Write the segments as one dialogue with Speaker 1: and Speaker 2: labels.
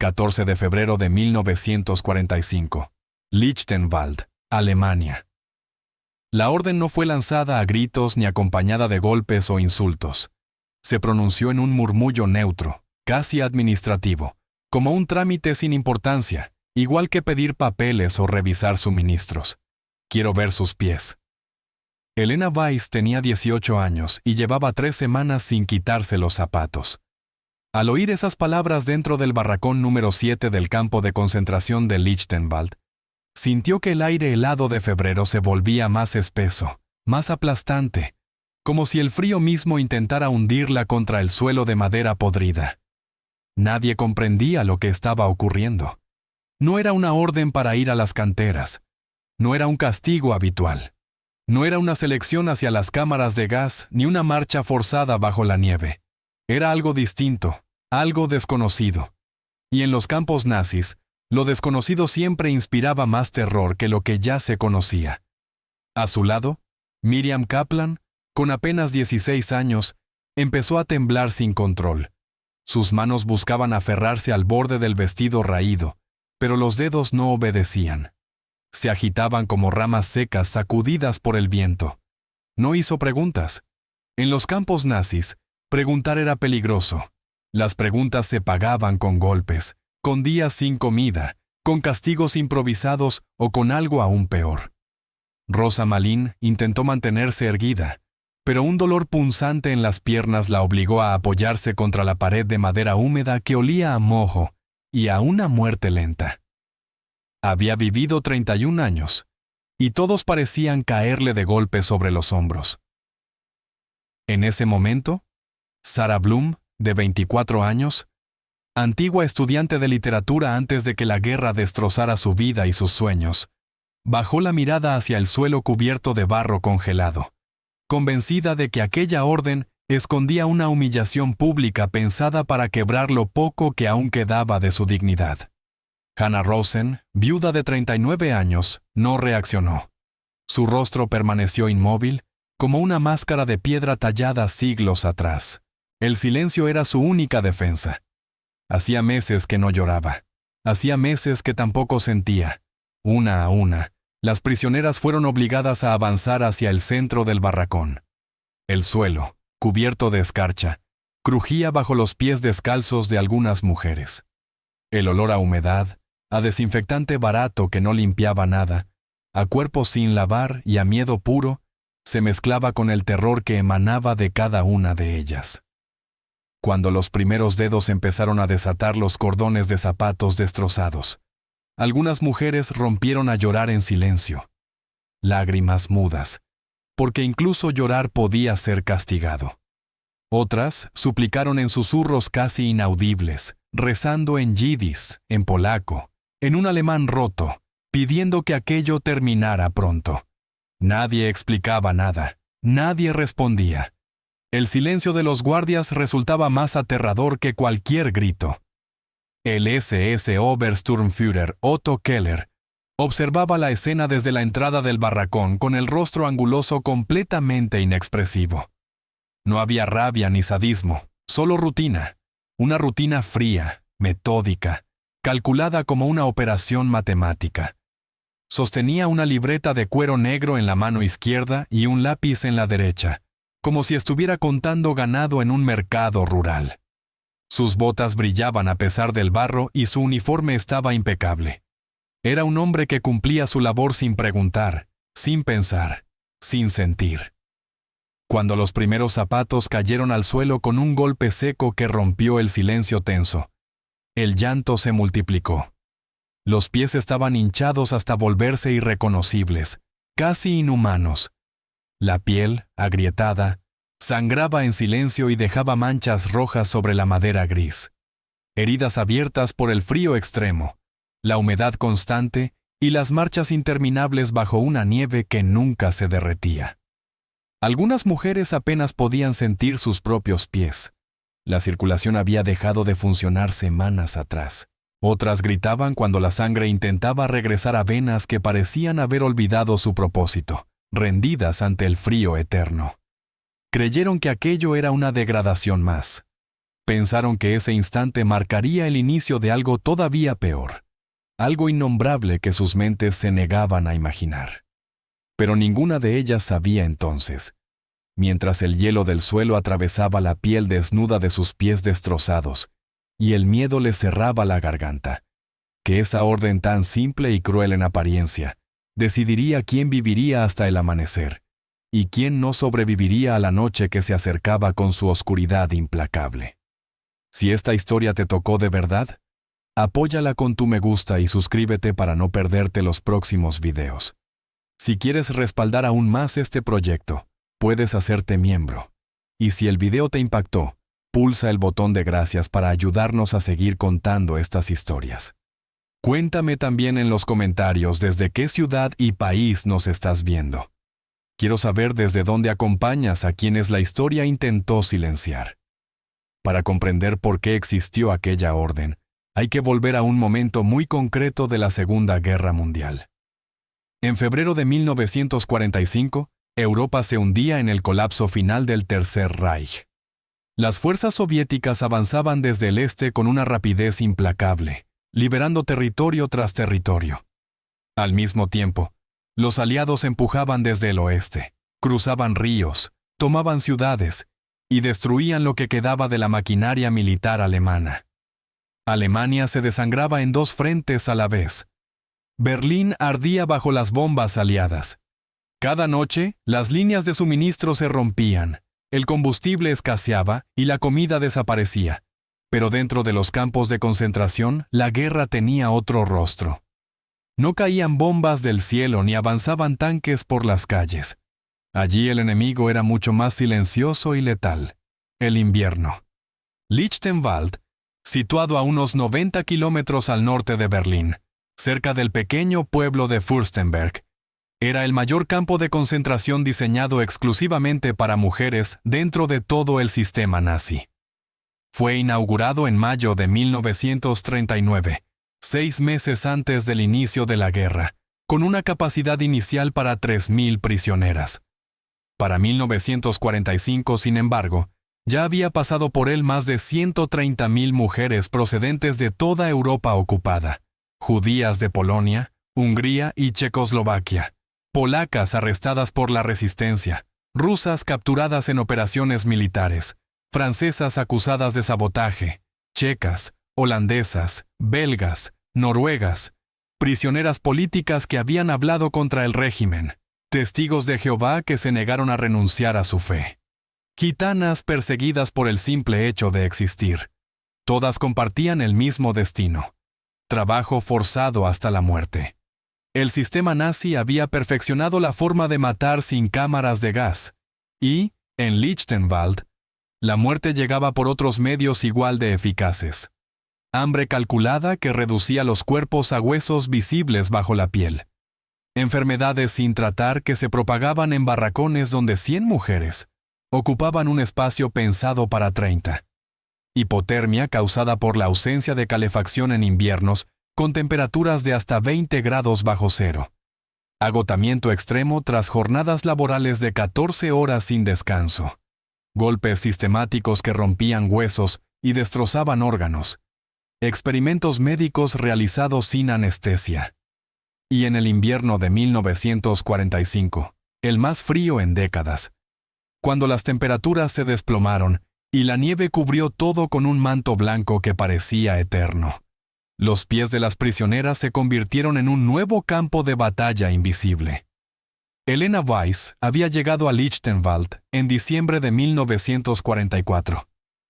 Speaker 1: 14 de febrero de 1945. Lichtenwald, Alemania. La orden no fue lanzada a gritos ni acompañada de golpes o insultos. Se pronunció en un murmullo neutro, casi administrativo, como un trámite sin importancia, igual que pedir papeles o revisar suministros. Quiero ver sus pies. Elena Weiss tenía 18 años y llevaba 3 semanas sin quitarse los zapatos. Al oír esas palabras dentro del barracón número 7 del campo de concentración de Lichtenwald, sintió que el aire helado de febrero se volvía más espeso, más aplastante, como si el frío mismo intentara hundirla contra el suelo de madera podrida. Nadie comprendía lo que estaba ocurriendo. No era una orden para ir a las canteras. No era un castigo habitual. No era una selección hacia las cámaras de gas ni una marcha forzada bajo la nieve. Era algo distinto, algo desconocido. Y en los campos nazis, lo desconocido siempre inspiraba más terror que lo que ya se conocía. A su lado, Miriam Kaplan, con apenas 16 años, empezó a temblar sin control. Sus manos buscaban aferrarse al borde del vestido raído, pero los dedos no obedecían. Se agitaban como ramas secas sacudidas por el viento. No hizo preguntas. En los campos nazis, preguntar era peligroso. Las preguntas se pagaban con golpes, con días sin comida, con castigos improvisados o con algo aún peor. Rosa Malin intentó mantenerse erguida, pero un dolor punzante en las piernas la obligó a apoyarse contra la pared de madera húmeda que olía a mojo y a una muerte lenta. Había vivido 31 años, y todos parecían caerle de golpe sobre los hombros. En ese momento, Sarah Bloom, de 24 años, antigua estudiante de literatura antes de que la guerra destrozara su vida y sus sueños, bajó la mirada hacia el suelo cubierto de barro congelado, convencida de que aquella orden escondía una humillación pública pensada para quebrar lo poco que aún quedaba de su dignidad. Hannah Rosen, viuda de 39 años, no reaccionó. Su rostro permaneció inmóvil, como una máscara de piedra tallada siglos atrás. El silencio era su única defensa. Hacía meses que no lloraba. Hacía meses que tampoco sentía. Una a una, las prisioneras fueron obligadas a avanzar hacia el centro del barracón. El suelo, cubierto de escarcha, crujía bajo los pies descalzos de algunas mujeres. El olor a humedad, a desinfectante barato que no limpiaba nada, a cuerpos sin lavar y a miedo puro, se mezclaba con el terror que emanaba de cada una de ellas. Cuando los primeros dedos empezaron a desatar los cordones de zapatos destrozados, algunas mujeres rompieron a llorar en silencio, lágrimas mudas, porque incluso llorar podía ser castigado. Otras suplicaron en susurros casi inaudibles, rezando en yiddish, en polaco, en un alemán roto, pidiendo que aquello terminara pronto. Nadie explicaba nada, nadie respondía. El silencio de los guardias resultaba más aterrador que cualquier grito. El SS Obersturmführer Otto Keller observaba la escena desde la entrada del barracón con el rostro anguloso completamente inexpresivo. No había rabia ni sadismo, solo rutina. Una rutina fría, metódica, calculada como una operación matemática. Sostenía una libreta de cuero negro en la mano izquierda y un lápiz en la derecha, como si estuviera contando ganado en un mercado rural. Sus botas brillaban a pesar del barro y su uniforme estaba impecable. Era un hombre que cumplía su labor sin preguntar, sin pensar, sin sentir. Cuando los primeros zapatos cayeron al suelo con un golpe seco que rompió el silencio tenso, el llanto se multiplicó. Los pies estaban hinchados hasta volverse irreconocibles, casi inhumanos. La piel, agrietada, sangraba en silencio y dejaba manchas rojas sobre la madera gris. Heridas abiertas por el frío extremo, la humedad constante y las marchas interminables bajo una nieve que nunca se derretía. Algunas mujeres apenas podían sentir sus propios pies. La circulación había dejado de funcionar semanas atrás. Otras gritaban cuando la sangre intentaba regresar a venas que parecían haber olvidado su propósito, rendidas ante el frío eterno. Creyeron que aquello era una degradación más. Pensaron que ese instante marcaría el inicio de algo todavía peor, algo innombrable que sus mentes se negaban a imaginar. Pero ninguna de ellas sabía entonces, mientras el hielo del suelo atravesaba la piel desnuda de sus pies destrozados y el miedo les cerraba la garganta, que esa orden tan simple y cruel en apariencia decidiría quién viviría hasta el amanecer y quién no sobreviviría a la noche que se acercaba con su oscuridad implacable. Si esta historia te tocó de verdad, apóyala con tu me gusta y suscríbete para no perderte los próximos videos. Si quieres respaldar aún más este proyecto, puedes hacerte miembro. Y si el video te impactó, pulsa el botón de gracias para ayudarnos a seguir contando estas historias. Cuéntame también en los comentarios desde qué ciudad y país nos estás viendo. Quiero saber desde dónde acompañas a quienes la historia intentó silenciar. Para comprender por qué existió aquella orden, hay que volver a un momento muy concreto de la Segunda Guerra Mundial. En febrero de 1945, Europa se hundía en el colapso final del Tercer Reich. Las fuerzas soviéticas avanzaban desde el este con una rapidez implacable, liberando territorio tras territorio. Al mismo tiempo, los aliados empujaban desde el oeste, cruzaban ríos, tomaban ciudades y destruían lo que quedaba de la maquinaria militar alemana. Alemania se desangraba en dos frentes a la vez. Berlín ardía bajo las bombas aliadas. Cada noche, las líneas de suministro se rompían, el combustible escaseaba y la comida desaparecía. Pero dentro de los campos de concentración, la guerra tenía otro rostro. No caían bombas del cielo ni avanzaban tanques por las calles. Allí el enemigo era mucho más silencioso y letal: el invierno. Lichtenwald, situado a unos 90 kilómetros al norte de Berlín, cerca del pequeño pueblo de Fürstenberg, era el mayor campo de concentración diseñado exclusivamente para mujeres dentro de todo el sistema nazi. Fue inaugurado en mayo de 1939, 6 meses antes del inicio de la guerra, con una capacidad inicial para 3.000 prisioneras. Para 1945, sin embargo, ya había pasado por él más de 130.000 mujeres procedentes de toda Europa ocupada, judías de Polonia, Hungría y Checoslovaquia, polacas arrestadas por la resistencia, rusas capturadas en operaciones militares, francesas acusadas de sabotaje, checas, holandesas, belgas, noruegas, prisioneras políticas que habían hablado contra el régimen, testigos de Jehová que se negaron a renunciar a su fe, gitanas perseguidas por el simple hecho de existir. Todas compartían el mismo destino: trabajo forzado hasta la muerte. El sistema nazi había perfeccionado la forma de matar sin cámaras de gas, y, en Lichtenwald, la muerte llegaba por otros medios igual de eficaces. Hambre calculada que reducía los cuerpos a huesos visibles bajo la piel. Enfermedades sin tratar que se propagaban en barracones donde 100 mujeres ocupaban un espacio pensado para 30. Hipotermia causada por la ausencia de calefacción en inviernos con temperaturas de hasta 20 grados bajo cero. Agotamiento extremo tras jornadas laborales de 14 horas sin descanso. Golpes sistemáticos que rompían huesos y destrozaban órganos. Experimentos médicos realizados sin anestesia. Y en el invierno de 1945, el más frío en décadas, cuando las temperaturas se desplomaron y la nieve cubrió todo con un manto blanco que parecía eterno, los pies de las prisioneras se convirtieron en un nuevo campo de batalla invisible. Elena Weiss había llegado a Lichtenwald en diciembre de 1944.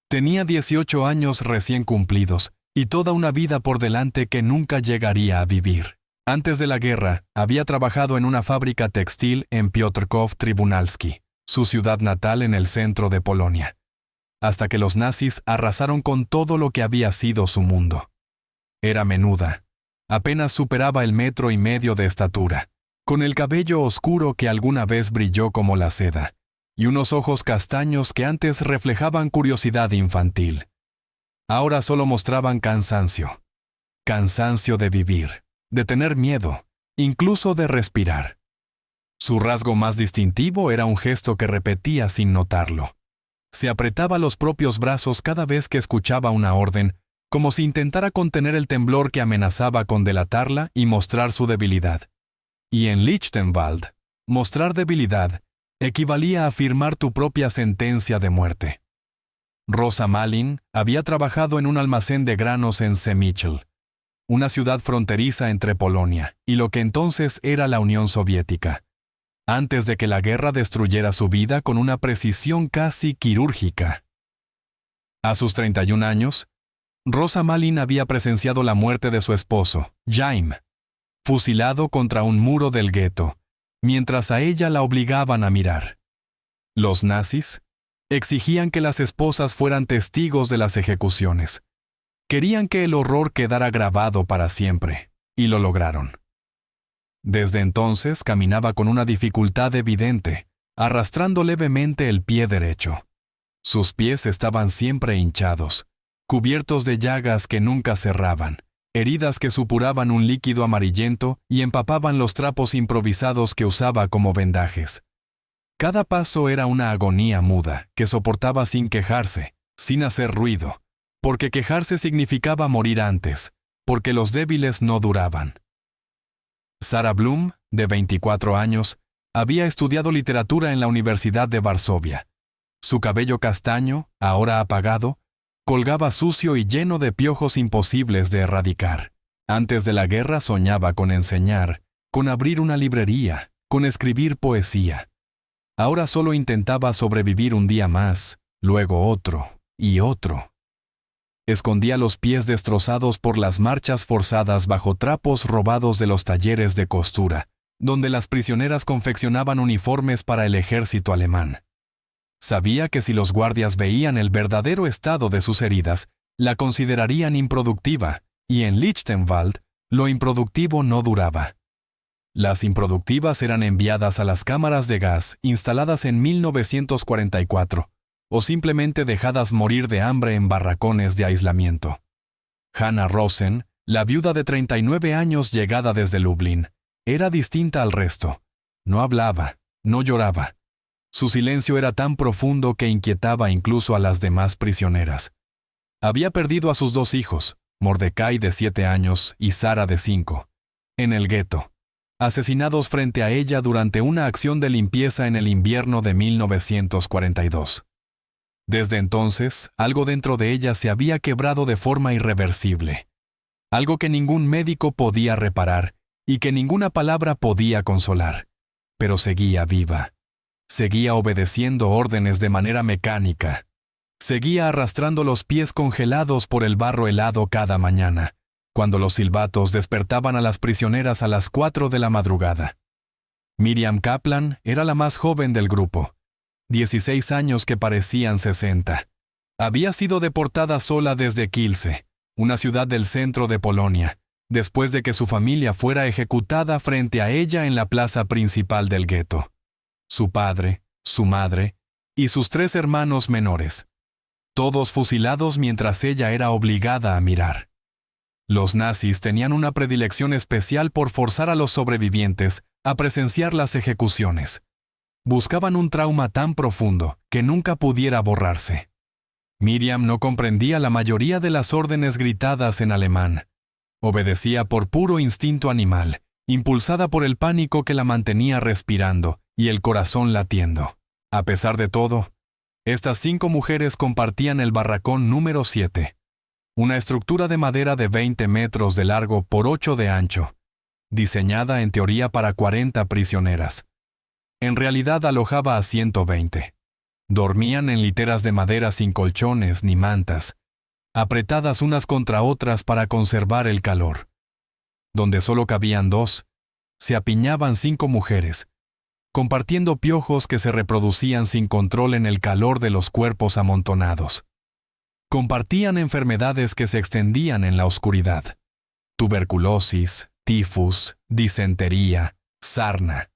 Speaker 1: Tenía 18 años recién cumplidos y toda una vida por delante que nunca llegaría a vivir. Antes de la guerra, había trabajado en una fábrica textil en Piotrków Trybunalski, su ciudad natal en el centro de Polonia, hasta que los nazis arrasaron con todo lo que había sido su mundo. Era menuda, apenas superaba el 1,5 metros de estatura, con el cabello oscuro que alguna vez brilló como la seda, y unos ojos castaños que antes reflejaban curiosidad infantil. Ahora solo mostraban cansancio de vivir, de tener miedo, incluso de respirar. Su rasgo más distintivo era un gesto que repetía sin notarlo. Se apretaba los propios brazos cada vez que escuchaba una orden, como si intentara contener el temblor que amenazaba con delatarla y mostrar su debilidad. Y en Lichtenwald, mostrar debilidad equivalía a firmar tu propia sentencia de muerte. Rosa Malin había trabajado en un almacén de granos en Przemyśl, una ciudad fronteriza entre Polonia y lo que entonces era la Unión Soviética, antes de que la guerra destruyera su vida con una precisión casi quirúrgica. A sus 31 años, Rosa Malin había presenciado la muerte de su esposo, Jaime, fusilado contra un muro del gueto, mientras a ella la obligaban a mirar. Los nazis exigían que las esposas fueran testigos de las ejecuciones. Querían que el horror quedara grabado para siempre, y lo lograron. Desde entonces caminaba con una dificultad evidente, arrastrando levemente el pie derecho. Sus pies estaban siempre hinchados, cubiertos de llagas que nunca cerraban, heridas que supuraban un líquido amarillento y empapaban los trapos improvisados que usaba como vendajes. Cada paso era una agonía muda que soportaba sin quejarse, sin hacer ruido, porque quejarse significaba morir antes, porque los débiles no duraban. Sarah Blum, de 24 años, había estudiado literatura en la Universidad de Varsovia. Su cabello castaño, ahora apagado, colgaba sucio y lleno de piojos imposibles de erradicar. Antes de la guerra soñaba con enseñar, con abrir una librería, con escribir poesía. Ahora solo intentaba sobrevivir un día más, luego otro y otro. Escondía los pies destrozados por las marchas forzadas bajo trapos robados de los talleres de costura, donde las prisioneras confeccionaban uniformes para el ejército alemán. Sabía que si los guardias veían el verdadero estado de sus heridas, la considerarían improductiva, y en Lichtenwald, lo improductivo no duraba. Las improductivas eran enviadas a las cámaras de gas instaladas en 1944, o simplemente dejadas morir de hambre en barracones de aislamiento. Hannah Rosen, la viuda de 39 años llegada desde Lublin, era distinta al resto. No hablaba, no lloraba. Su silencio era tan profundo que inquietaba incluso a las demás prisioneras. Había perdido a sus 2 hijos, Mordecai de 7 años y Sara de 5, en el gueto, asesinados frente a ella durante una acción de limpieza en el invierno de 1942. Desde entonces, algo dentro de ella se había quebrado de forma irreversible. Algo que ningún médico podía reparar y que ninguna palabra podía consolar. Pero seguía viva. Seguía obedeciendo órdenes de manera mecánica. Seguía arrastrando los pies congelados por el barro helado cada mañana, cuando los silbatos despertaban a las prisioneras a las 4 de la madrugada. Miriam Kaplan era la más joven del grupo. 16 años que parecían 60. Había sido deportada sola desde Kielce, una ciudad del centro de Polonia, después de que su familia fuera ejecutada frente a ella en la plaza principal del gueto. Su padre, su madre y sus 3 hermanos menores, todos fusilados mientras ella era obligada a mirar. Los nazis tenían una predilección especial por forzar a los sobrevivientes a presenciar las ejecuciones. Buscaban un trauma tan profundo que nunca pudiera borrarse. Miriam no comprendía la mayoría de las órdenes gritadas en alemán. Obedecía por puro instinto animal, impulsada por el pánico que la mantenía respirando y el corazón latiendo. A pesar de todo, estas 5 mujeres compartían el barracón número 7, una estructura de madera de 20 metros de largo por 8 de ancho, diseñada en teoría para 40 prisioneras. En realidad alojaba a 120. Dormían en literas de madera sin colchones ni mantas, apretadas unas contra otras para conservar el calor. Donde solo cabían 2, se apiñaban 5 mujeres, compartiendo piojos que se reproducían sin control en el calor de los cuerpos amontonados. Compartían enfermedades que se extendían en la oscuridad: tuberculosis, tifus, disentería, sarna.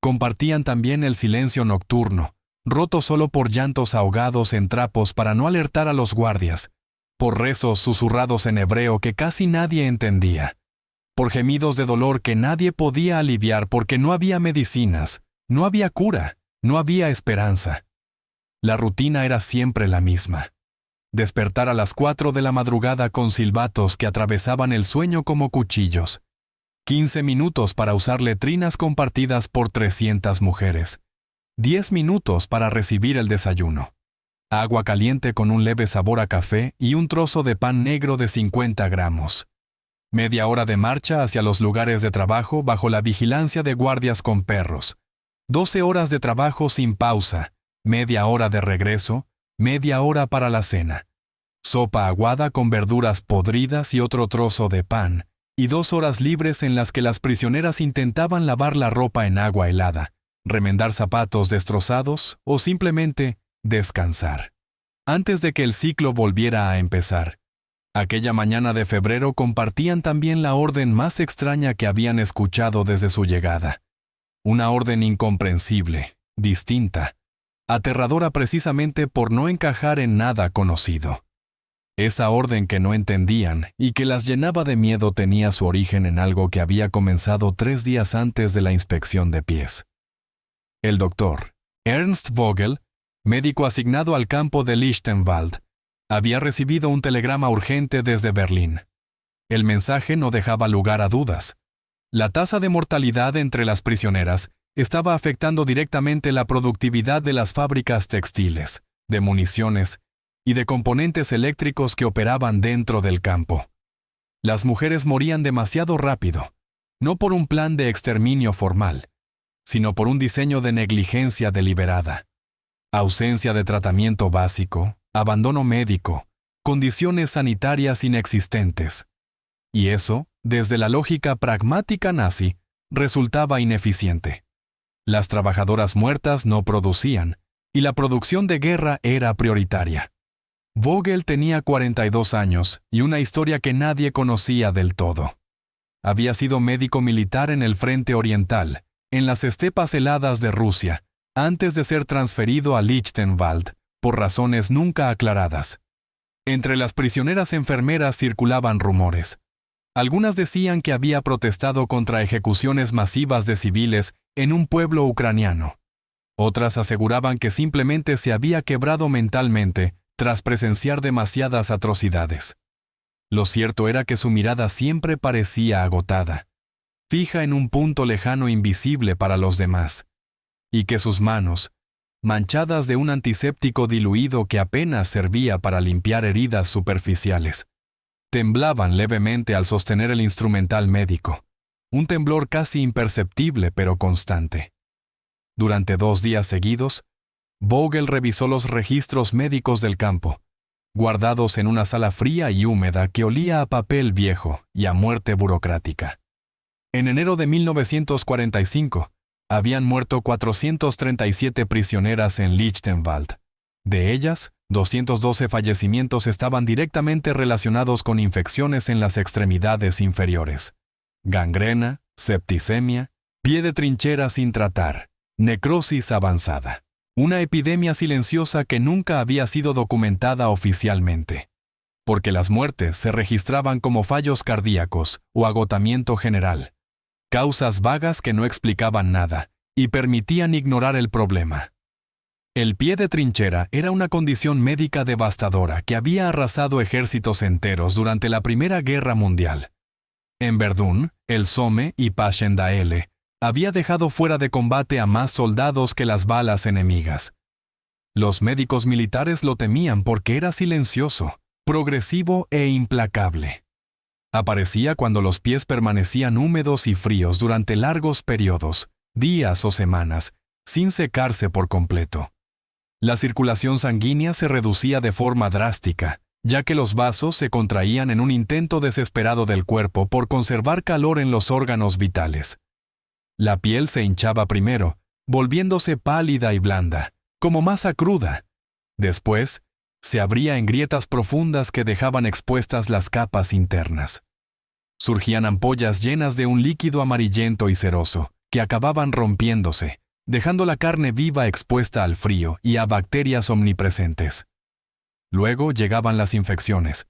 Speaker 1: Compartían también el silencio nocturno, roto solo por llantos ahogados en trapos para no alertar a los guardias, por rezos susurrados en hebreo que casi nadie entendía, por gemidos de dolor que nadie podía aliviar porque no había medicinas, no había cura, no había esperanza. La rutina era siempre la misma. Despertar a las 4 de la madrugada con silbatos que atravesaban el sueño como cuchillos. 15 minutos para usar letrinas compartidas por 300 mujeres. 10 minutos para recibir el desayuno. Agua caliente con un leve sabor a café y un trozo de pan negro de 50 gramos. Media hora de marcha hacia los lugares de trabajo bajo la vigilancia de guardias con perros. 12 horas de trabajo sin pausa. Media hora de regreso. Media hora para la cena. Sopa aguada con verduras podridas y otro trozo de pan. Y 2 horas libres en las que las prisioneras intentaban lavar la ropa en agua helada, remendar zapatos destrozados o simplemente descansar. Antes de que el ciclo volviera a empezar. Aquella mañana de febrero compartían también la orden más extraña que habían escuchado desde su llegada. Una orden incomprensible, distinta, aterradora precisamente por no encajar en nada conocido. Esa orden que no entendían y que las llenaba de miedo tenía su origen en algo que había comenzado 3 días antes de la inspección de pies. El doctor Ernst Vogel, médico asignado al campo de Lichtenwald, había recibido un telegrama urgente desde Berlín. El mensaje no dejaba lugar a dudas. La tasa de mortalidad entre las prisioneras estaba afectando directamente la productividad de las fábricas textiles, de municiones y de componentes eléctricos que operaban dentro del campo. Las mujeres morían demasiado rápido, no por un plan de exterminio formal, sino por un diseño de negligencia deliberada. Ausencia de tratamiento básico, abandono médico, condiciones sanitarias inexistentes. Y eso, desde la lógica pragmática nazi, resultaba ineficiente. Las trabajadoras muertas no producían, y la producción de guerra era prioritaria. Vogel tenía 42 años y una historia que nadie conocía del todo. Había sido médico militar en el Frente Oriental, en las estepas heladas de Rusia, antes de ser transferido a Lichtenwald, por razones nunca aclaradas. Entre las prisioneras enfermeras circulaban rumores. Algunas decían que había protestado contra ejecuciones masivas de civiles en un pueblo ucraniano. Otras aseguraban que simplemente se había quebrado mentalmente tras presenciar demasiadas atrocidades. Lo cierto era que su mirada siempre parecía agotada, fija en un punto lejano invisible para los demás, y que sus manos, manchadas de un antiséptico diluido que apenas servía para limpiar heridas superficiales, temblaban levemente al sostener el instrumental médico, un temblor casi imperceptible pero constante. Durante 2 días seguidos, Vogel revisó los registros médicos del campo, guardados en una sala fría y húmeda que olía a papel viejo y a muerte burocrática. En enero de 1945, habían muerto 437 prisioneras en Lichtenwald. De ellas, 212 fallecimientos estaban directamente relacionados con infecciones en las extremidades inferiores. Gangrena, septicemia, pie de trinchera sin tratar, necrosis avanzada. Una epidemia silenciosa que nunca había sido documentada oficialmente, porque las muertes se registraban como fallos cardíacos o agotamiento general, causas vagas que no explicaban nada y permitían ignorar el problema. El pie de trinchera era una condición médica devastadora que había arrasado ejércitos enteros durante la Primera Guerra Mundial. En Verdún, el Somme y Passchendaele había dejado fuera de combate a más soldados que las balas enemigas. Los médicos militares lo temían porque era silencioso, progresivo e implacable. Aparecía cuando los pies permanecían húmedos y fríos durante largos periodos, días o semanas, sin secarse por completo. La circulación sanguínea se reducía de forma drástica, ya que los vasos se contraían en un intento desesperado del cuerpo por conservar calor en los órganos vitales. La piel se hinchaba primero, volviéndose pálida y blanda, como masa cruda. Después, se abría en grietas profundas que dejaban expuestas las capas internas. Surgían ampollas llenas de un líquido amarillento y ceroso, que acababan rompiéndose, dejando la carne viva expuesta al frío y a bacterias omnipresentes. Luego llegaban las infecciones,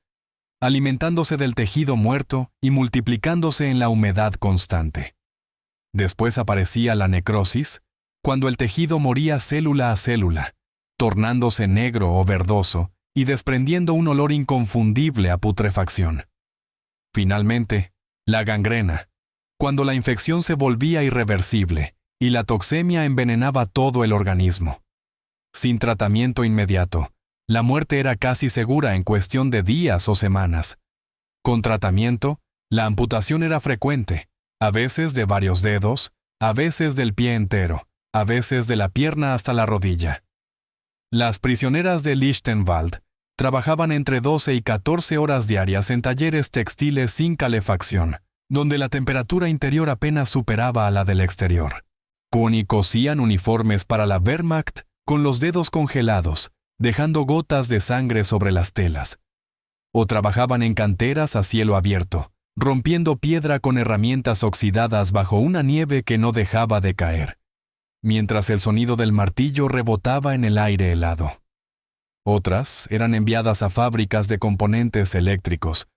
Speaker 1: alimentándose del tejido muerto y multiplicándose en la humedad constante. Después aparecía la necrosis, cuando el tejido moría célula a célula, tornándose negro o verdoso y desprendiendo un olor inconfundible a putrefacción. Finalmente, la gangrena, cuando la infección se volvía irreversible y la toxemia envenenaba todo el organismo. Sin tratamiento inmediato, la muerte era casi segura en cuestión de días o semanas. Con tratamiento, la amputación era frecuente, a veces de varios dedos, a veces del pie entero, a veces de la pierna hasta la rodilla. Las prisioneras de Lichtenwald trabajaban entre 12 y 14 horas diarias en talleres textiles sin calefacción, donde la temperatura interior apenas superaba a la del exterior. Connie cosían uniformes para la Wehrmacht con los dedos congelados, dejando gotas de sangre sobre las telas. O trabajaban en canteras a cielo abierto, rompiendo piedra con herramientas oxidadas bajo una nieve que no dejaba de caer, mientras el sonido del martillo rebotaba en el aire helado. Otras eran enviadas a fábricas de componentes eléctricos,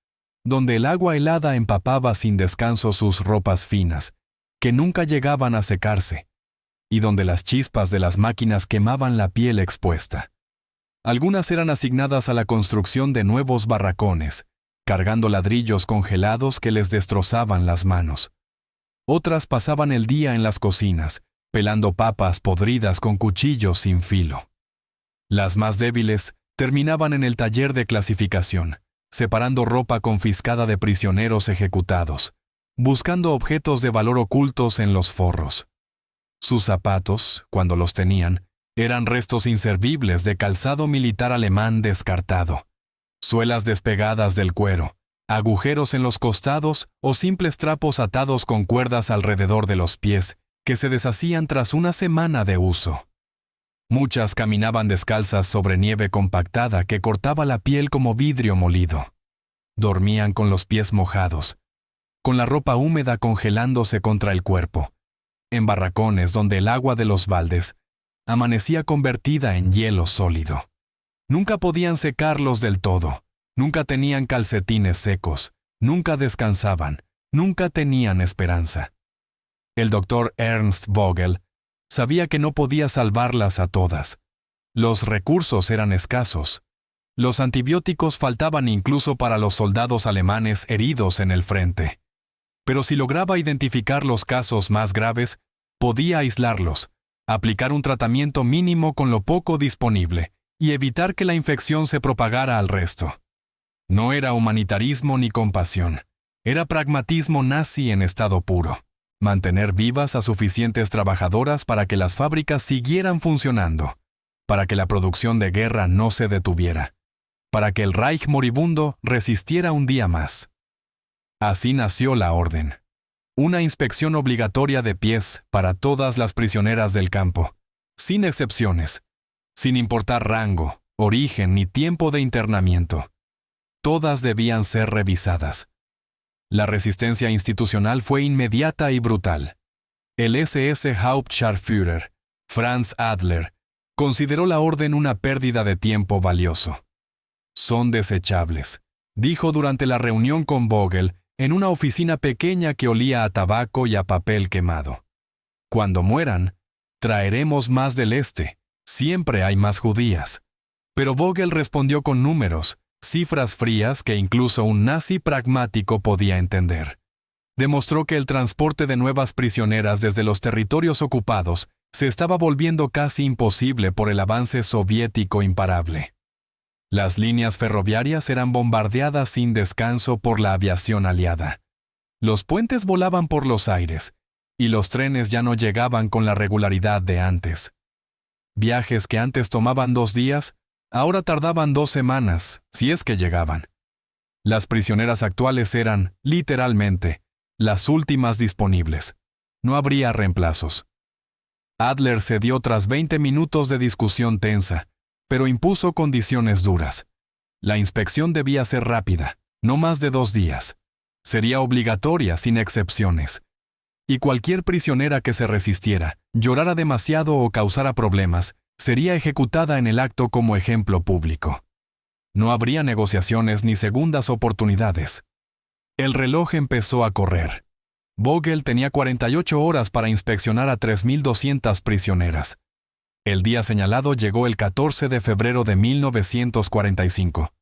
Speaker 1: donde el agua helada empapaba sin descanso sus ropas finas, que nunca llegaban a secarse, y donde las chispas de las máquinas quemaban la piel expuesta. Algunas eran asignadas a la construcción de nuevos barracones, cargando ladrillos congelados que les destrozaban las manos. Otras pasaban el día en las cocinas, pelando papas podridas con cuchillos sin filo. Las más débiles terminaban en el taller de clasificación, separando ropa confiscada de prisioneros ejecutados, buscando objetos de valor ocultos en los forros. Sus zapatos, cuando los tenían, eran restos inservibles de calzado militar alemán descartado, suelas despegadas del cuero, agujeros en los costados o simples trapos atados con cuerdas alrededor de los pies que se deshacían tras una semana de uso. Muchas caminaban descalzas sobre nieve compactada que cortaba la piel como vidrio molido. Dormían con los pies mojados, con la ropa húmeda congelándose contra el cuerpo, en barracones donde el agua de los baldes amanecía convertida en hielo sólido. Nunca podían secarlos del todo, nunca tenían calcetines secos, nunca descansaban, nunca tenían esperanza. El doctor Ernst Vogel sabía que no podía salvarlas a todas. Los recursos eran escasos. Los antibióticos faltaban incluso para los soldados alemanes heridos en el frente. Pero si lograba identificar los casos más graves, podía aislarlos, aplicar un tratamiento mínimo con lo poco disponible y evitar que la infección se propagara al resto. No era humanitarismo ni compasión, era pragmatismo nazi en estado puro. Mantener vivas a suficientes trabajadoras para que las fábricas siguieran funcionando, para que la producción de guerra no se detuviera, para que el Reich moribundo resistiera un día más. Así nació la orden. Una inspección obligatoria de pies para todas las prisioneras del campo, sin excepciones, sin importar rango, origen ni tiempo de internamiento. Todas debían ser revisadas. La resistencia institucional fue inmediata y brutal. El SS Hauptscharführer, Franz Adler, consideró la orden una pérdida de tiempo valioso. Son desechables, dijo durante la reunión con Vogel en una oficina pequeña que olía a tabaco y a papel quemado. Cuando mueran, traeremos más del este. Siempre hay más judías. Pero Vogel respondió con números, cifras frías que incluso un nazi pragmático podía entender. Demostró que el transporte de nuevas prisioneras desde los territorios ocupados se estaba volviendo casi imposible por el avance soviético imparable. Las líneas ferroviarias eran bombardeadas sin descanso por la aviación aliada. Los puentes volaban por los aires, y los trenes ya no llegaban con la regularidad de antes. Viajes que antes tomaban 2 días, ahora tardaban 2 semanas, si es que llegaban. Las prisioneras actuales eran, literalmente, las últimas disponibles. No habría reemplazos. Adler cedió tras 20 minutos de discusión tensa, pero impuso condiciones duras. La inspección debía ser rápida, no más de 2 días. Sería obligatoria sin excepciones. Y cualquier prisionera que se resistiera, llorara demasiado o causara problemas, sería ejecutada en el acto como ejemplo público. No habría negociaciones ni segundas oportunidades. El reloj empezó a correr. Vogel tenía 48 horas para inspeccionar a 3.200 prisioneras. El día señalado llegó el 14 de febrero de 1945.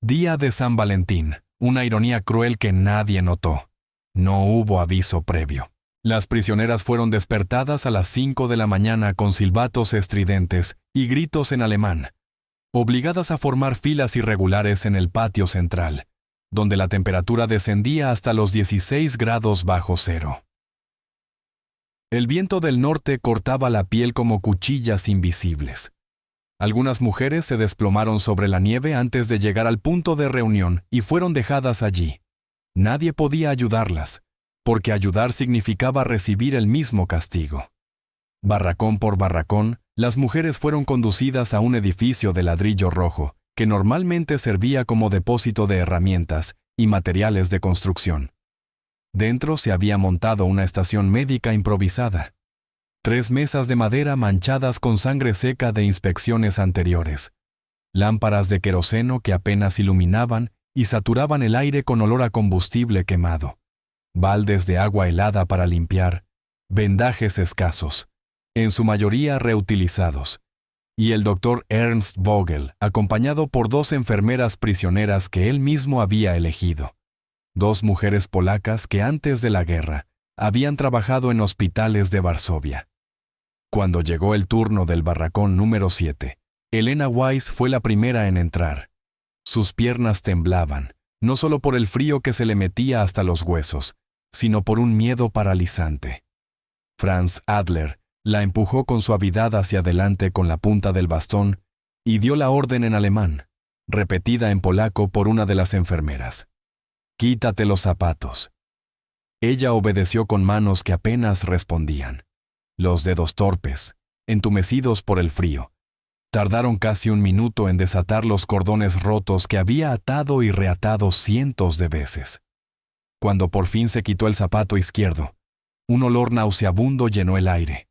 Speaker 1: Día de San Valentín, una ironía cruel que nadie notó. No hubo aviso previo. Las prisioneras fueron despertadas a las 5 de la mañana con silbatos estridentes y gritos en alemán, obligadas a formar filas irregulares en el patio central, donde la temperatura descendía hasta los 16 grados bajo cero. El viento del norte cortaba la piel como cuchillas invisibles. Algunas mujeres se desplomaron sobre la nieve antes de llegar al punto de reunión y fueron dejadas allí. Nadie podía ayudarlas, porque ayudar significaba recibir el mismo castigo. Barracón por barracón, las mujeres fueron conducidas a un edificio de ladrillo rojo, que normalmente servía como depósito de herramientas y materiales de construcción. Dentro se había montado una estación médica improvisada. 3 mesas de madera manchadas con sangre seca de inspecciones anteriores. Lámparas de queroseno que apenas iluminaban y saturaban el aire con olor a combustible quemado. Baldes de agua helada para limpiar. Vendajes escasos, en su mayoría reutilizados. Y el doctor Ernst Vogel, acompañado por 2 enfermeras prisioneras que él mismo había elegido. 2 mujeres polacas que antes de la guerra habían trabajado en hospitales de Varsovia. Cuando llegó el turno del barracón número 7, Elena Weiss fue la primera en entrar. Sus piernas temblaban, no solo por el frío que se le metía hasta los huesos, sino por un miedo paralizante. Franz Adler la empujó con suavidad hacia adelante con la punta del bastón y dio la orden en alemán, repetida en polaco por una de las enfermeras. «Quítate los zapatos». Ella obedeció con manos que apenas respondían. Los dedos torpes, entumecidos por el frío. Tardaron casi 1 minuto en desatar los cordones rotos que había atado y reatado cientos de veces. Cuando por fin se quitó el zapato izquierdo, un olor nauseabundo llenó el aire.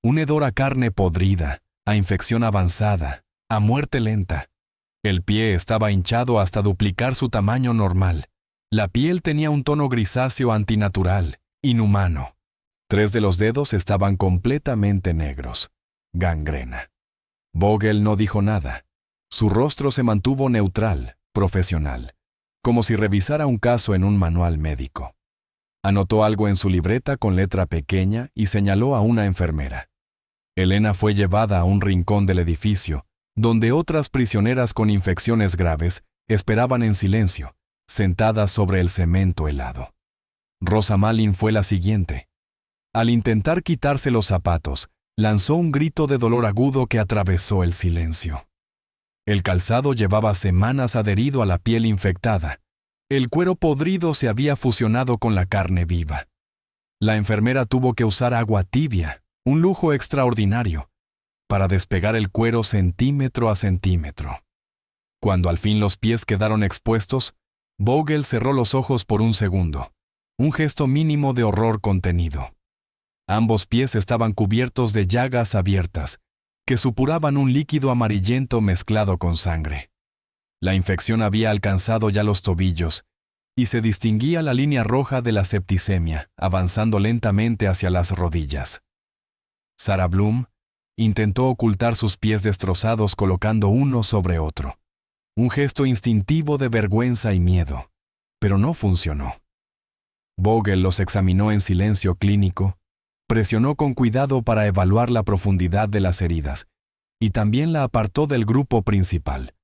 Speaker 1: Un hedor a carne podrida, a infección avanzada, a muerte lenta. El pie estaba hinchado hasta duplicar su tamaño normal. La piel tenía un tono grisáceo antinatural, inhumano. 3 de los dedos estaban completamente negros. Gangrena. Vogel no dijo nada. Su rostro se mantuvo neutral, profesional, como si revisara un caso en un manual médico. Anotó algo en su libreta con letra pequeña y señaló a una enfermera. Elena fue llevada a un rincón del edificio, donde otras prisioneras con infecciones graves esperaban en silencio, sentadas sobre el cemento helado. Rosa Malin fue la siguiente. Al intentar quitarse los zapatos, lanzó un grito de dolor agudo que atravesó el silencio. El calzado llevaba semanas adherido a la piel infectada. El cuero podrido se había fusionado con la carne viva. La enfermera tuvo que usar agua tibia, un lujo extraordinario, para despegar el cuero centímetro a centímetro. Cuando al fin los pies quedaron expuestos, Vogel cerró los ojos por un segundo, un gesto mínimo de horror contenido. Ambos pies estaban cubiertos de llagas abiertas, que supuraban un líquido amarillento mezclado con sangre. La infección había alcanzado ya los tobillos, y se distinguía la línea roja de la septicemia, avanzando lentamente hacia las rodillas. Sarah Bloom intentó ocultar sus pies destrozados colocando uno sobre otro. Un gesto instintivo de vergüenza y miedo, pero no funcionó. Vogel los examinó en silencio clínico, presionó con cuidado para evaluar la profundidad de las heridas, y también la apartó del grupo principal,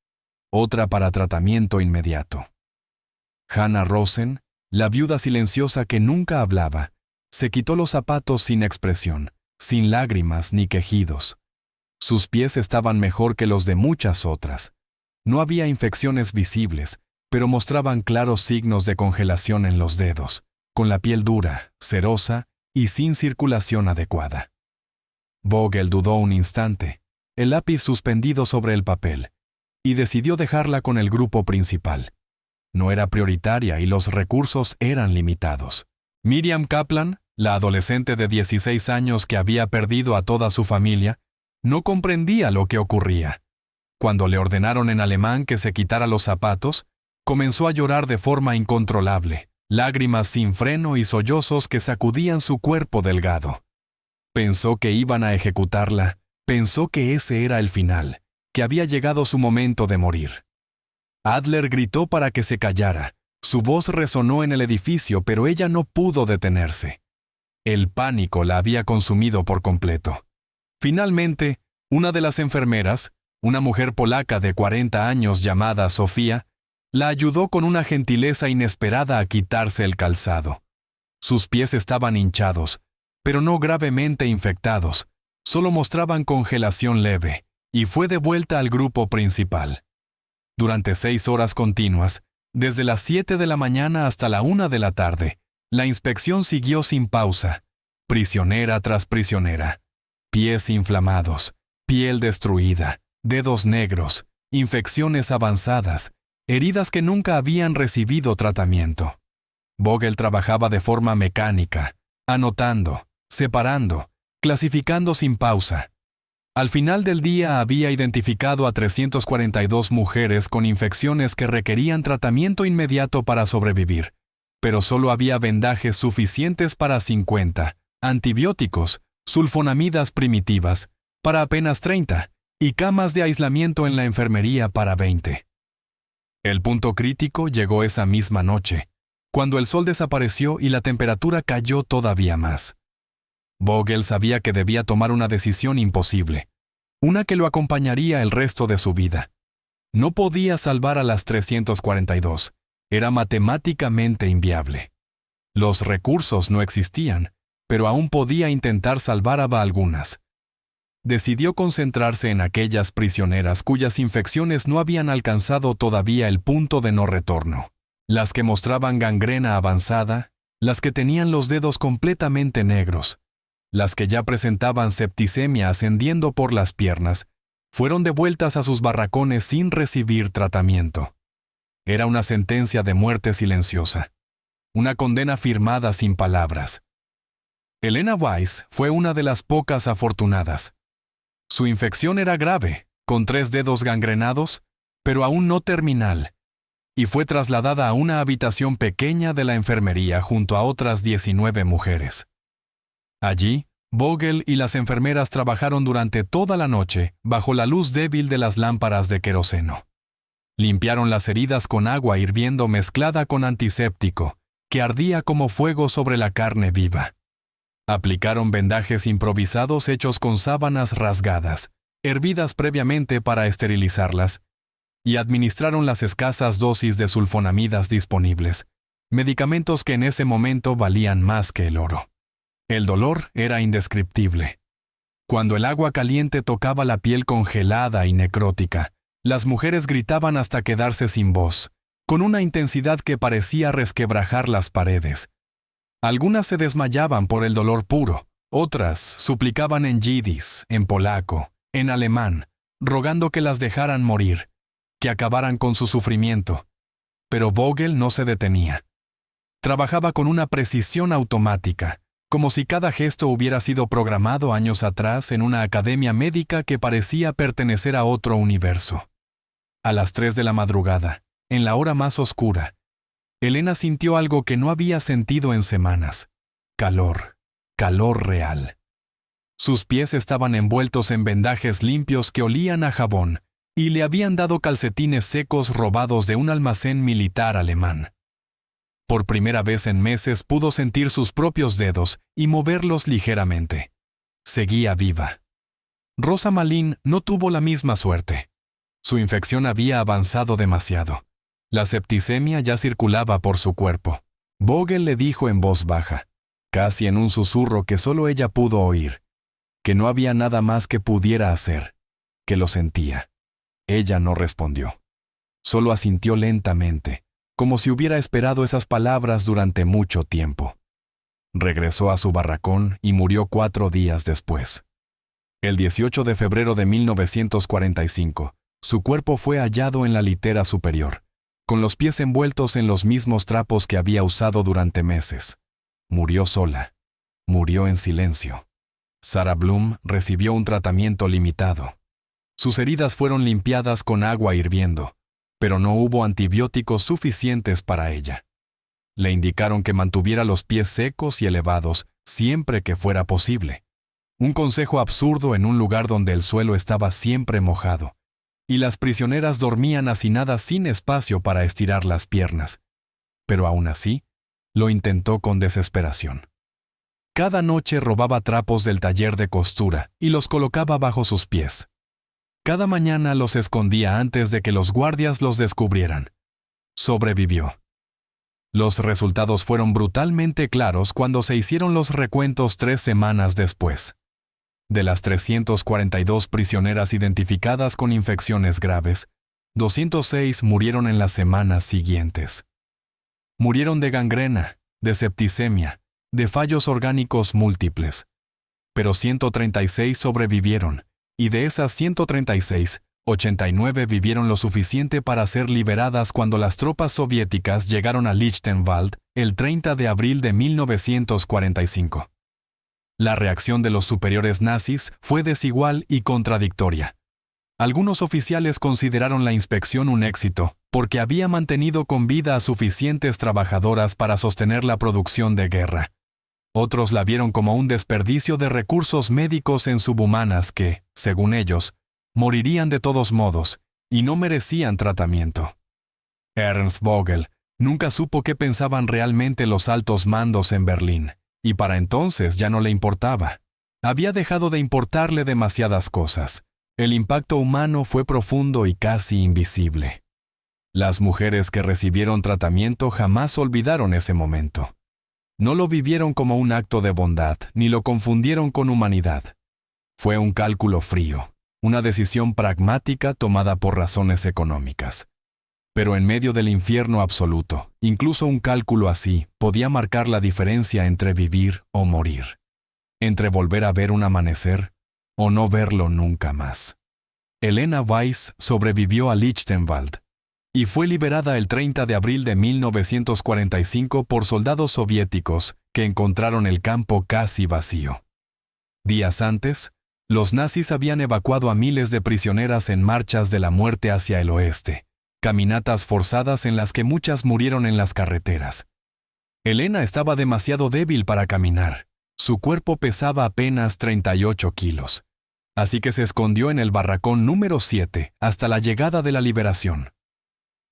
Speaker 1: otra para tratamiento inmediato. Hannah Rosen, la viuda silenciosa que nunca hablaba, se quitó los zapatos sin expresión, sin lágrimas ni quejidos. Sus pies estaban mejor que los de muchas otras. No había infecciones visibles, pero mostraban claros signos de congelación en los dedos, con la piel dura, cerosa y sin circulación adecuada. Vogel dudó un instante, el lápiz suspendido sobre el papel, y decidió dejarla con el grupo principal. No era prioritaria y los recursos eran limitados. Miriam Kaplan, la adolescente de 16 años que había perdido a toda su familia, no comprendía lo que ocurría. Cuando le ordenaron en alemán que se quitara los zapatos, comenzó a llorar de forma incontrolable, lágrimas sin freno y sollozos que sacudían su cuerpo delgado. Pensó que iban a ejecutarla, Pensó que ese era el final, que había llegado su momento de morir. Adler gritó para que se callara. Su voz resonó en el edificio, pero ella no pudo detenerse. El pánico la había consumido por completo. Finalmente, una de las enfermeras, una mujer polaca de 40 años llamada Sofía, la ayudó con una gentileza inesperada a quitarse el calzado. Sus pies estaban hinchados, pero no gravemente infectados, solo mostraban congelación leve, y fue de vuelta al grupo principal. Durante 6 horas continuas, desde las 7 de la mañana hasta la 1 de la tarde, la inspección siguió sin pausa, prisionera tras prisionera. Pies inflamados, piel destruida, dedos negros, infecciones avanzadas, heridas que nunca habían recibido tratamiento. Vogel trabajaba de forma mecánica, anotando, separando, clasificando sin pausa. Al final del día había identificado a 342 mujeres con infecciones que requerían tratamiento inmediato para sobrevivir, pero solo había vendajes suficientes para 50, antibióticos, sulfonamidas primitivas, para apenas 30, y camas de aislamiento en la enfermería para 20. El punto crítico llegó esa misma noche, cuando el sol desapareció y la temperatura cayó todavía más. Vogel sabía que debía tomar una decisión imposible, una que lo acompañaría el resto de su vida. No podía salvar a las 342, era matemáticamente inviable. Los recursos no existían, pero aún podía intentar salvar a algunas. Decidió concentrarse en aquellas prisioneras cuyas infecciones no habían alcanzado todavía el punto de no retorno, las que mostraban gangrena avanzada, las que tenían los dedos completamente negros, las que ya presentaban septicemia ascendiendo por las piernas, fueron devueltas a sus barracones sin recibir tratamiento. Era una sentencia de muerte silenciosa, una condena firmada sin palabras. Elena Weiss fue una de las pocas afortunadas. Su infección era grave, con 3 dedos gangrenados, pero aún no terminal, y fue trasladada a una habitación pequeña de la enfermería junto a otras 19 mujeres. Allí, Vogel y las enfermeras trabajaron durante toda la noche bajo la luz débil de las lámparas de queroseno. Limpiaron las heridas con agua hirviendo mezclada con antiséptico, que ardía como fuego sobre la carne viva. Aplicaron vendajes improvisados hechos con sábanas rasgadas, hervidas previamente para esterilizarlas, y administraron las escasas dosis de sulfonamidas disponibles, medicamentos que en ese momento valían más que el oro. El dolor era indescriptible. Cuando el agua caliente tocaba la piel congelada y necrótica, las mujeres gritaban hasta quedarse sin voz, con una intensidad que parecía resquebrajar las paredes. Algunas se desmayaban por el dolor puro, otras suplicaban en yidis, en polaco, en alemán, rogando que las dejaran morir, que acabaran con su sufrimiento. Pero Vogel no se detenía. Trabajaba con una precisión automática, como si cada gesto hubiera sido programado años atrás en una academia médica que parecía pertenecer a otro universo. A las 3 de la madrugada, en la hora más oscura, Elena sintió algo que no había sentido en semanas. Calor, calor real. Sus pies estaban envueltos en vendajes limpios que olían a jabón, y le habían dado calcetines secos robados de un almacén militar alemán. Por primera vez en meses pudo sentir sus propios dedos y moverlos ligeramente. Seguía viva. Rosa Malin no tuvo la misma suerte. Su infección había avanzado demasiado. La septicemia ya circulaba por su cuerpo. Vogel le dijo en voz baja, casi en un susurro que solo ella pudo oír, que no había nada más que pudiera hacer, que lo sentía. Ella no respondió. Solo asintió lentamente, como si hubiera esperado esas palabras durante mucho tiempo. Regresó a su barracón y murió 4 días después. El 18 de febrero de 1945, su cuerpo fue hallado en la litera superior, con los pies envueltos en los mismos trapos que había usado durante meses. Murió sola. Murió en silencio. Sarah Bloom recibió un tratamiento limitado. Sus heridas fueron limpiadas con agua hirviendo, pero no hubo antibióticos suficientes para ella. Le indicaron que mantuviera los pies secos y elevados siempre que fuera posible. Un consejo absurdo en un lugar donde el suelo estaba siempre mojado, y las prisioneras dormían hacinadas sin espacio para estirar las piernas. Pero aún así, lo intentó con desesperación. Cada noche robaba trapos del taller de costura y los colocaba bajo sus pies. Cada mañana los escondía antes de que los guardias los descubrieran. Sobrevivió. Los resultados fueron brutalmente claros cuando se hicieron los recuentos 3 semanas después. De las 342 prisioneras identificadas con infecciones graves, 206 murieron en las semanas siguientes. Murieron de gangrena, de septicemia, de fallos orgánicos múltiples. Pero 136 sobrevivieron, y de esas 136, 89 vivieron lo suficiente para ser liberadas cuando las tropas soviéticas llegaron a Lichtenwald el 30 de abril de 1945. La reacción de los superiores nazis fue desigual y contradictoria. Algunos oficiales consideraron la inspección un éxito, porque había mantenido con vida a suficientes trabajadoras para sostener la producción de guerra. Otros la vieron como un desperdicio de recursos médicos en subhumanas que, según ellos, morirían de todos modos y no merecían tratamiento. Ernst Vogel nunca supo qué pensaban realmente los altos mandos en Berlín, y para entonces ya no le importaba. Había dejado de importarle demasiadas cosas. El impacto humano fue profundo y casi invisible. Las mujeres que recibieron tratamiento jamás olvidaron ese momento. No lo vivieron como un acto de bondad, ni lo confundieron con humanidad. Fue un cálculo frío, una decisión pragmática tomada por razones económicas. Pero en medio del infierno absoluto, incluso un cálculo así podía marcar la diferencia entre vivir o morir, entre volver a ver un amanecer o no verlo nunca más. Elena Weiss sobrevivió a Lichtenwald y fue liberada el 30 de abril de 1945 por soldados soviéticos que encontraron el campo casi vacío. Días antes, los nazis habían evacuado a miles de prisioneras en marchas de la muerte hacia el oeste, caminatas forzadas en las que muchas murieron en las carreteras. Elena estaba demasiado débil para caminar. Su cuerpo pesaba apenas 38 kilos. Así que se escondió en el barracón número 7 hasta la llegada de la liberación.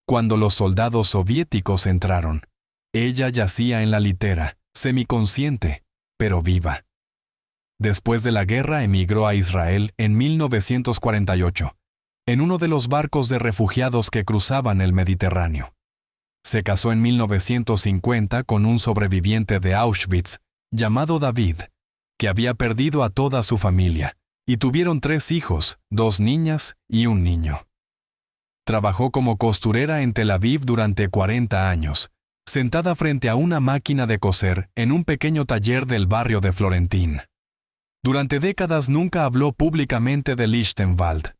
Speaker 1: Cuando los soldados soviéticos entraron, ella yacía en la litera, semiconsciente, pero viva. Después de la guerra emigró a Israel en 1948, en uno de los barcos de refugiados que cruzaban el Mediterráneo. Se casó en 1950 con un sobreviviente de Auschwitz, llamado David, que había perdido a toda su familia, y tuvieron 3 hijos, 2 niñas y un niño. Trabajó como costurera en Tel Aviv durante 40 años, sentada frente a una máquina de coser en un pequeño taller del barrio de Florentín. Durante décadas nunca habló públicamente de Lichtenwald.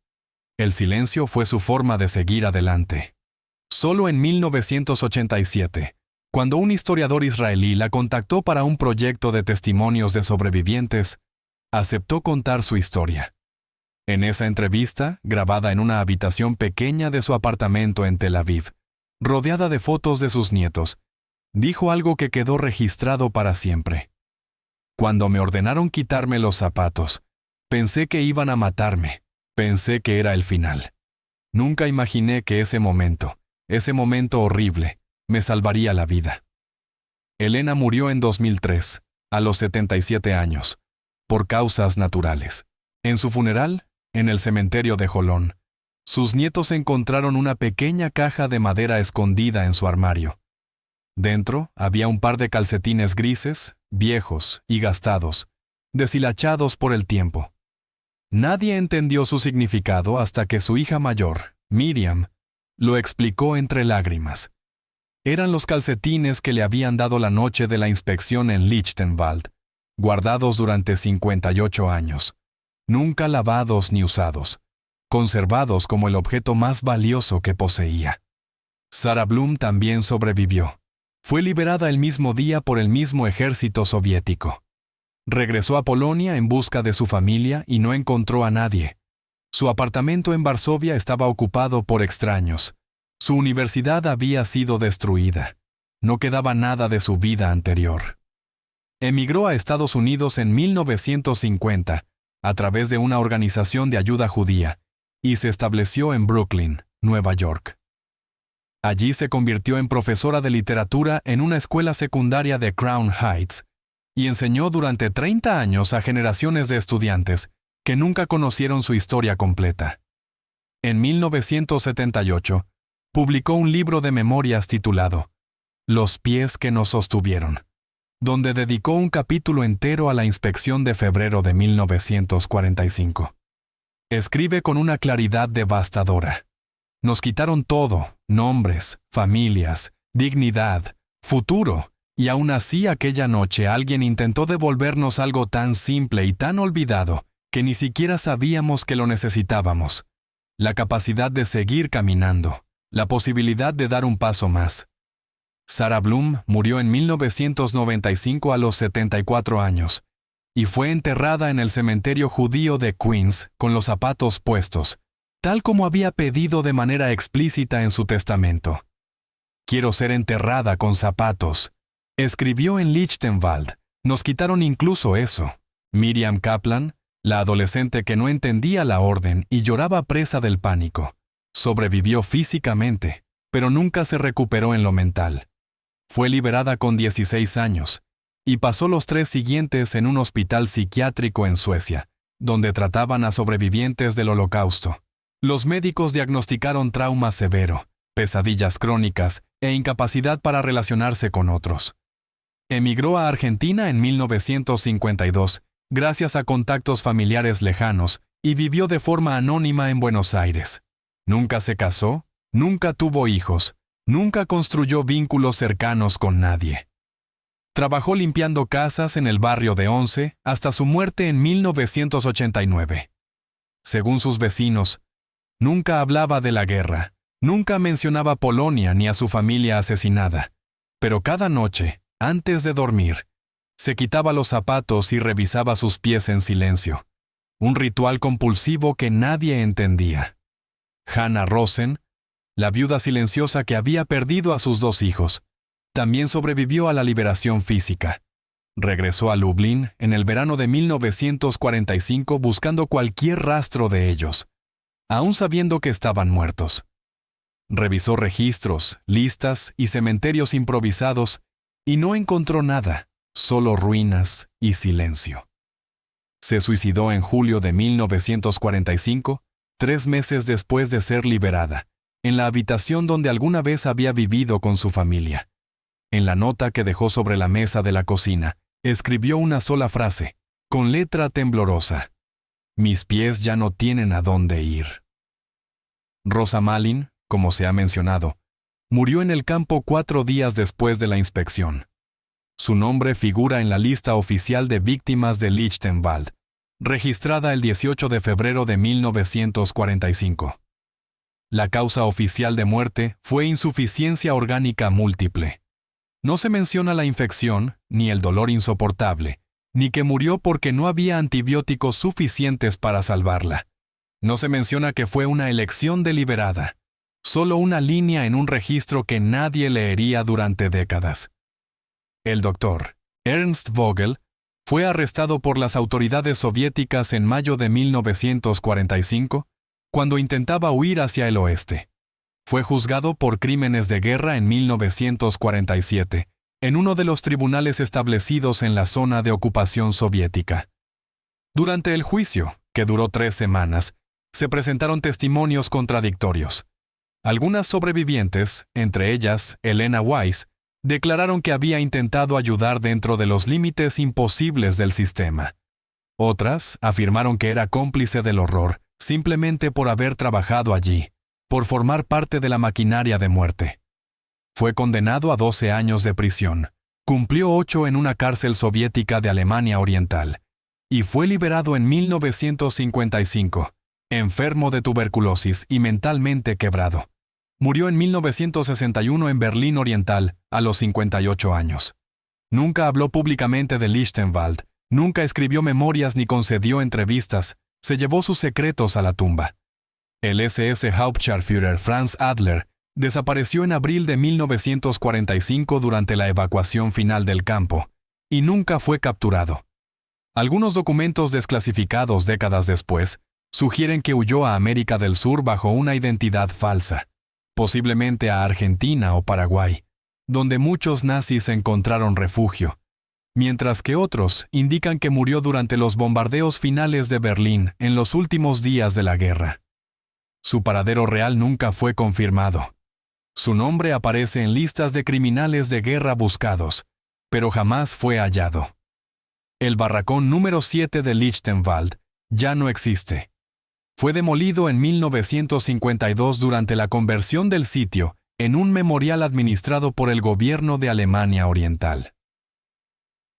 Speaker 1: El silencio fue su forma de seguir adelante. Solo en 1987, cuando un historiador israelí la contactó para un proyecto de testimonios de sobrevivientes, aceptó contar su historia. En esa entrevista, grabada en una habitación pequeña de su apartamento en Tel Aviv, rodeada de fotos de sus nietos, dijo algo que quedó registrado para siempre. Cuando me ordenaron quitarme los zapatos, pensé que iban a matarme, pensé que era el final. Nunca imaginé que ese momento horrible, me salvaría la vida. Elena murió en 2003, a los 77 años, por causas naturales. En su funeral, en el cementerio de Jolón, sus nietos encontraron una pequeña caja de madera escondida en su armario. Dentro había un par de calcetines grises, viejos y gastados, deshilachados por el tiempo. Nadie entendió su significado hasta que su hija mayor, Miriam, lo explicó entre lágrimas. Eran los calcetines que le habían dado la noche de la inspección en Lichtenwald, guardados durante 58 años, nunca lavados ni usados, conservados como el objeto más valioso que poseía. Sarah Blum también sobrevivió. Fue liberada el mismo día por el mismo ejército soviético. Regresó a Polonia en busca de su familia y no encontró a nadie. Su apartamento en Varsovia estaba ocupado por extraños. Su universidad había sido destruida. No quedaba nada de su vida anterior. Emigró a Estados Unidos en 1950 a través de una organización de ayuda judía y se estableció en Brooklyn, Nueva York. Allí se convirtió en profesora de literatura en una escuela secundaria de Crown Heights y enseñó durante 30 años a generaciones de estudiantes que nunca conocieron su historia completa. En 1978, publicó un libro de memorias titulado Los pies que nos sostuvieron, donde dedicó un capítulo entero a la inspección de febrero de 1945. Escribe con una claridad devastadora. Nos quitaron todo, nombres, familias, dignidad, futuro, y aún así aquella noche alguien intentó devolvernos algo tan simple y tan olvidado que ni siquiera sabíamos que lo necesitábamos. La capacidad de seguir caminando, la posibilidad de dar un paso más. Sarah Bloom murió en 1995 a los 74 años y fue enterrada en el cementerio judío de Queens con los zapatos puestos, tal como había pedido de manera explícita en su testamento. Quiero ser enterrada con zapatos, escribió en Lichtenwald. Nos quitaron incluso eso. Miriam Kaplan, la adolescente que no entendía la orden y lloraba presa del pánico, sobrevivió físicamente, pero nunca se recuperó en lo mental. Fue liberada con 16 años y pasó los 3 siguientes en un hospital psiquiátrico en Suecia, donde trataban a sobrevivientes del Holocausto. Los médicos diagnosticaron trauma severo, pesadillas crónicas e incapacidad para relacionarse con otros. Emigró a Argentina en 1952 gracias a contactos familiares lejanos y vivió de forma anónima en Buenos Aires. Nunca se casó, nunca tuvo hijos, nunca construyó vínculos cercanos con nadie. Trabajó limpiando casas en el barrio de Once hasta su muerte en 1989. Según sus vecinos, nunca hablaba de la guerra, nunca mencionaba Polonia ni a su familia asesinada, pero cada noche, antes de dormir, se quitaba los zapatos y revisaba sus pies en silencio, un ritual compulsivo que nadie entendía. Hannah Rosen, la viuda silenciosa que había perdido a sus 2 hijos, también sobrevivió a la liberación física. Regresó a Lublin en el verano de 1945 buscando cualquier rastro de ellos, aún sabiendo que estaban muertos. Revisó registros, listas y cementerios improvisados y no encontró nada, solo ruinas y silencio. Se suicidó en julio de 1945, 3 meses después de ser liberada, en la habitación donde alguna vez había vivido con su familia. En la nota que dejó sobre la mesa de la cocina, escribió una sola frase, con letra temblorosa: «Mis pies ya no tienen a dónde ir». Rosa Malin, como se ha mencionado, murió en el campo 4 días después de la inspección. Su nombre figura en la lista oficial de víctimas de Lichtenwald, registrada el 18 de febrero de 1945. La causa oficial de muerte fue insuficiencia orgánica múltiple. No se menciona la infección, ni el dolor insoportable, ni que murió porque no había antibióticos suficientes para salvarla. No se menciona que fue una elección deliberada, solo una línea en un registro que nadie leería durante décadas. El doctor Ernst Vogel fue arrestado por las autoridades soviéticas en mayo de 1945, cuando intentaba huir hacia el oeste. Fue juzgado por crímenes de guerra en 1947, en uno de los tribunales establecidos en la zona de ocupación soviética. Durante el juicio, que duró 3 semanas, se presentaron testimonios contradictorios. Algunas sobrevivientes, entre ellas Elena Weiss, declararon que había intentado ayudar dentro de los límites imposibles del sistema. Otras afirmaron que era cómplice del horror, simplemente por haber trabajado allí, por formar parte de la maquinaria de muerte. Fue condenado a 12 años de prisión, cumplió 8 en una cárcel soviética de Alemania Oriental, y fue liberado en 1955, enfermo de tuberculosis y mentalmente quebrado. Murió en 1961 en Berlín Oriental, a los 58 años. Nunca habló públicamente de Lichtenwald, nunca escribió memorias ni concedió entrevistas, se llevó sus secretos a la tumba. El SS Hauptscharführer Franz Adler desapareció en abril de 1945 durante la evacuación final del campo, y nunca fue capturado. Algunos documentos desclasificados décadas después sugieren que huyó a América del Sur bajo una identidad falsa, posiblemente a Argentina o Paraguay, donde muchos nazis encontraron refugio, mientras que otros indican que murió durante los bombardeos finales de Berlín en los últimos días de la guerra. Su paradero real nunca fue confirmado. Su nombre aparece en listas de criminales de guerra buscados, pero jamás fue hallado. El barracón número 7 de Lichtenwald ya no existe. Fue demolido en 1952 durante la conversión del sitio en un memorial administrado por el gobierno de Alemania Oriental.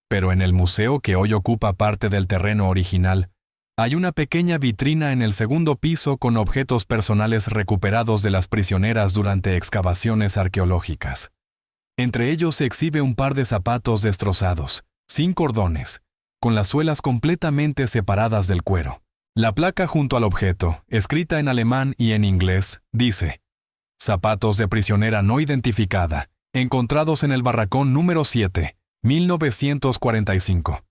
Speaker 1: Pero en el museo que hoy ocupa parte del terreno original, hay una pequeña vitrina en el segundo piso con objetos personales recuperados de las prisioneras durante excavaciones arqueológicas. Entre ellos se exhibe un par de zapatos destrozados, sin cordones, con las suelas completamente separadas del cuero. La placa junto al objeto, escrita en alemán y en inglés, dice: zapatos de prisionera no identificada, encontrados en el barracón número 7, 1945.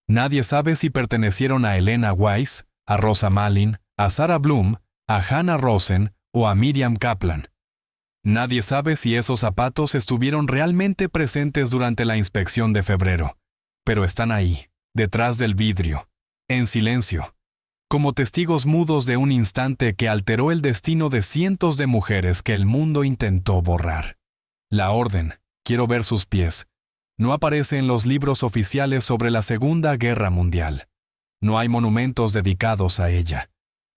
Speaker 1: Nadie sabe si pertenecieron a Elena Weiss, a Rosa Malin, a Sarah Bloom, a Hannah Rosen o a Miriam Kaplan. Nadie sabe si esos zapatos estuvieron realmente presentes durante la inspección de febrero, pero están ahí, detrás del vidrio, en silencio, como testigos mudos de un instante que alteró el destino de cientos de mujeres que el mundo intentó borrar. La orden, quiero ver sus pies, no aparece en los libros oficiales sobre la Segunda Guerra Mundial. No hay monumentos dedicados a ella.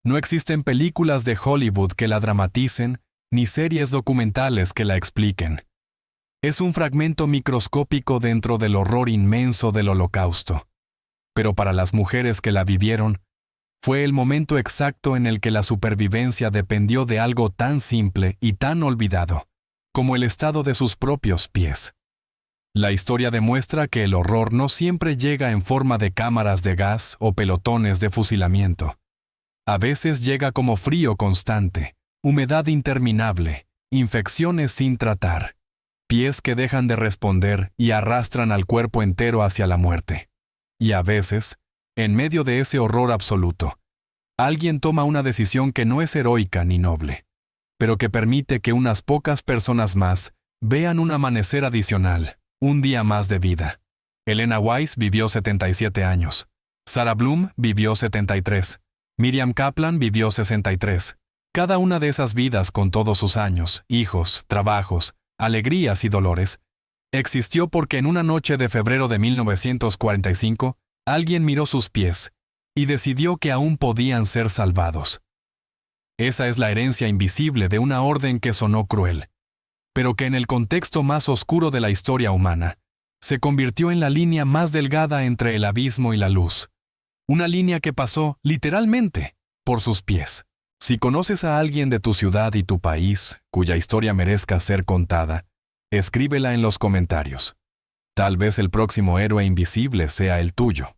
Speaker 1: No existen películas de Hollywood que la dramaticen, ni series documentales que la expliquen. Es un fragmento microscópico dentro del horror inmenso del Holocausto. Pero para las mujeres que la vivieron, fue el momento exacto en el que la supervivencia dependió de algo tan simple y tan olvidado, como el estado de sus propios pies. La historia demuestra que el horror no siempre llega en forma de cámaras de gas o pelotones de fusilamiento. A veces llega como frío constante, humedad interminable, infecciones sin tratar, pies que dejan de responder y arrastran al cuerpo entero hacia la muerte. Y a veces, en medio de ese horror absoluto, alguien toma una decisión que no es heroica ni noble, pero que permite que unas pocas personas más vean un amanecer adicional, un día más de vida. Elena Weiss vivió 77 años. Sarah Bloom vivió 73. Miriam Kaplan vivió 63. Cada una de esas vidas con todos sus años, hijos, trabajos, alegrías y dolores, existió porque en una noche de febrero de 1945, alguien miró sus pies y decidió que aún podían ser salvados. Esa es la herencia invisible de una orden que sonó cruel, pero que en el contexto más oscuro de la historia humana, se convirtió en la línea más delgada entre el abismo y la luz. Una línea que pasó, literalmente, por sus pies. Si conoces a alguien de tu ciudad y tu país, cuya historia merezca ser contada, escríbela en los comentarios. Tal vez el próximo héroe invisible sea el tuyo.